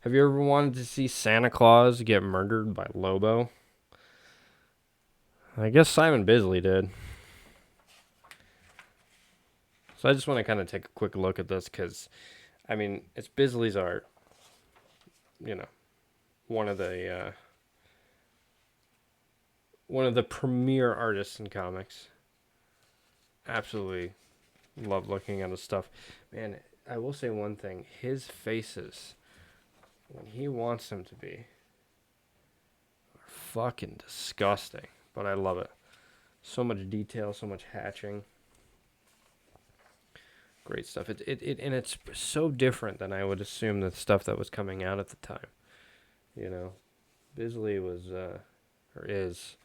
Have you ever wanted to see Santa Claus get murdered by Lobo? I guess Simon Bisley did. So I just want to kind of take a quick look at this because, I mean, it's Bisley's art. You know, one of the uh, one of the premier artists in comics. Absolutely love looking at his stuff. Man, I will say one thing: his faces, when he wants them to be, are fucking disgusting. But I love it. So much detail, so much hatching. Great stuff. And it's so different than I would assume the stuff that was coming out at the time. You know, Bisley was or is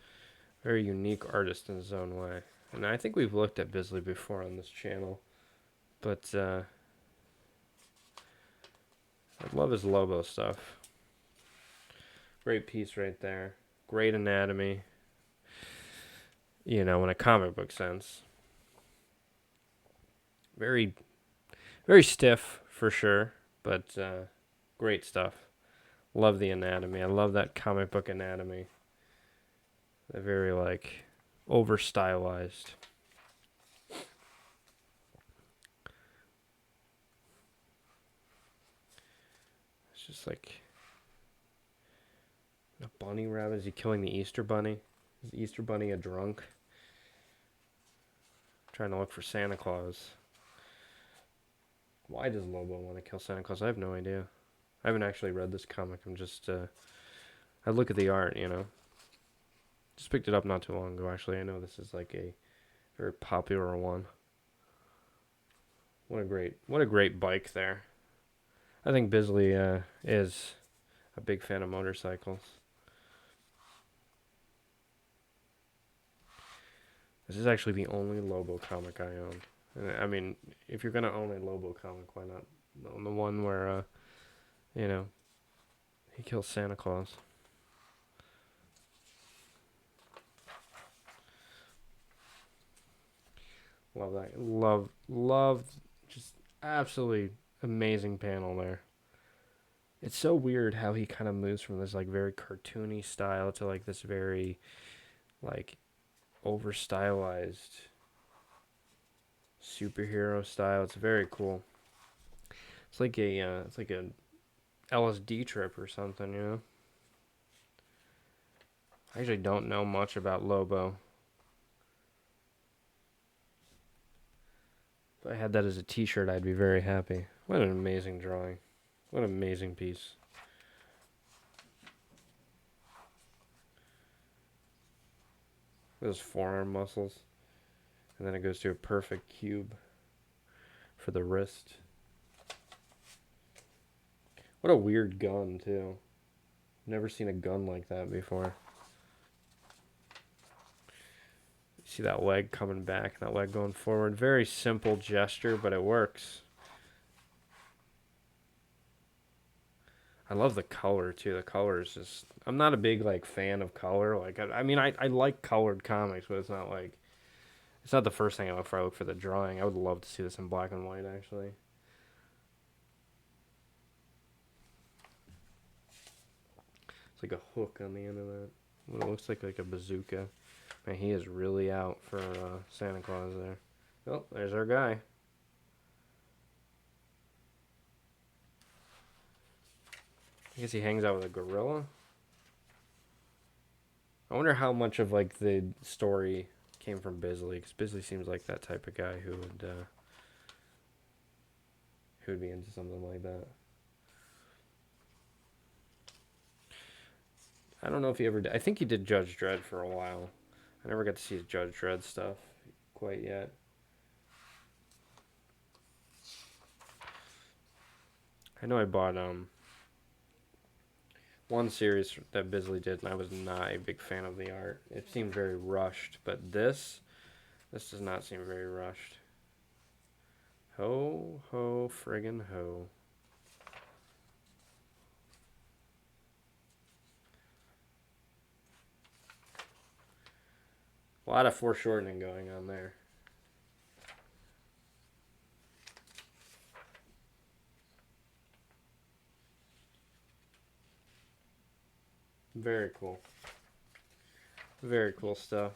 a very unique artist in his own way. And I think we've looked at Bisley before on this channel, but I love his Lobo stuff. Great piece right there. Great anatomy. You know, in a comic book sense. Very, very stiff for sure, but great stuff. Love the anatomy. I love that comic book anatomy. They're very like over stylized. It's just like a bunny rabbit. Is he killing the Easter bunny? Is the Easter bunny a drunk? Trying to look for Santa Claus. Why does Lobo want to kill Santa Claus? I have no idea. I haven't actually read this comic. I'm just I look at the art, you know. Just picked it up not too long ago. Actually, I know this is like a very popular one. What a great bike there. I think Bisley is a big fan of motorcycles. This is actually the only Lobo comic I own. I mean, if you're gonna own a Lobo comic, why not own the one where, you know, he kills Santa Claus? Love that. Love, just absolutely amazing panel there. It's so weird how he kind of moves from this like very cartoony style to like this very like over stylized superhero style. It's very cool. It's like a LSD trip or something, you know. I actually don't know much about Lobo. If I had that as a T-shirt, I'd be very happy. What an amazing drawing! What an amazing piece! Those forearm muscles, and then it goes to a perfect cube for the wrist. What a weird gun too. Never seen a gun like that before. You see that leg coming back, that leg going forward. Very simple gesture, but it works. I love the color too. The color is just. I'm not a big like fan of color. Like I mean, I like colored comics, but it's not like it's not the first thing I look for. I look for the drawing. I would love to see this in black and white actually. It's like a hook on the end of that. What it looks like a bazooka. Man, he is really out for Santa Claus there. Oh, there's our guy. I guess he hangs out with a gorilla. I wonder how much of like the story came from Bisley, because Bisley seems like that type of guy who would be into something like that. I don't know if he ever did. I think he did Judge Dredd for a while. I never got to see his Judge Dredd stuff quite yet. I know I bought one series that Bisley did, and I was not a big fan of the art. It seemed very rushed, but this does not seem very rushed. Ho ho friggin' ho. A lot of foreshortening going on there. Very cool. Very cool stuff.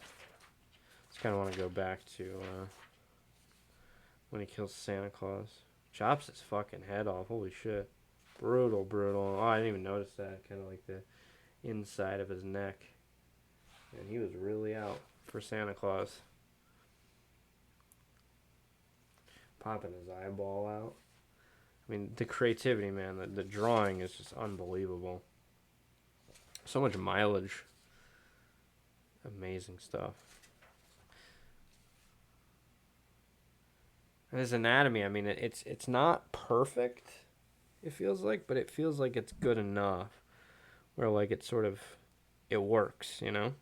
Just kind of want to go back to when he kills Santa Claus. Chops his fucking head off. Holy shit. Brutal, brutal. Oh, I didn't even notice that. Kind of like the inside of his neck. And he was really out for Santa Claus. Popping his eyeball out. I mean, the creativity, man. The drawing is just unbelievable. So much mileage. Amazing stuff. And his anatomy, I mean, it's not perfect, it feels like, but it feels like it's good enough. Where, like, it sort of, it works, you know?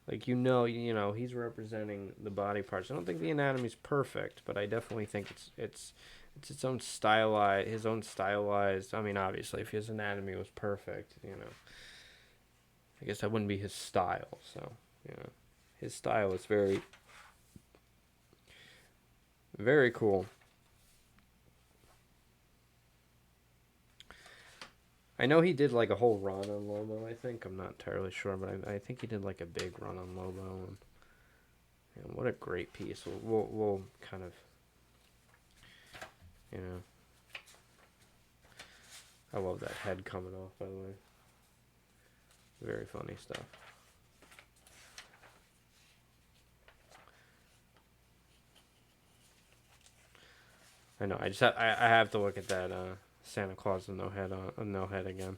Like, he's representing the body parts. I don't think the anatomy's perfect, but I definitely think it's its own stylized, his own stylized. I mean, obviously, if his anatomy was perfect, I guess that wouldn't be his style. So, his style is very, very cool. I know he did like a whole run on Lobo. I think I'm not entirely sure, but I think he did like a big run on Lobo. And what a great piece. We'll kind of, you know. I love that head coming off, by the way. Very funny stuff. I know. I have to look at that Santa Claus with no head again.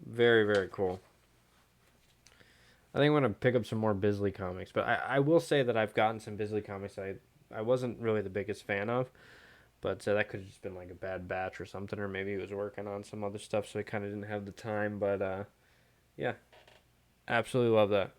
Very, very cool. I think I'm gonna pick up some more Bisley comics, but I will say that I've gotten some Bisley comics I wasn't really the biggest fan of, but that could have just been like a bad batch or something, or maybe he was working on some other stuff, so he kind of didn't have the time. But yeah, absolutely love that.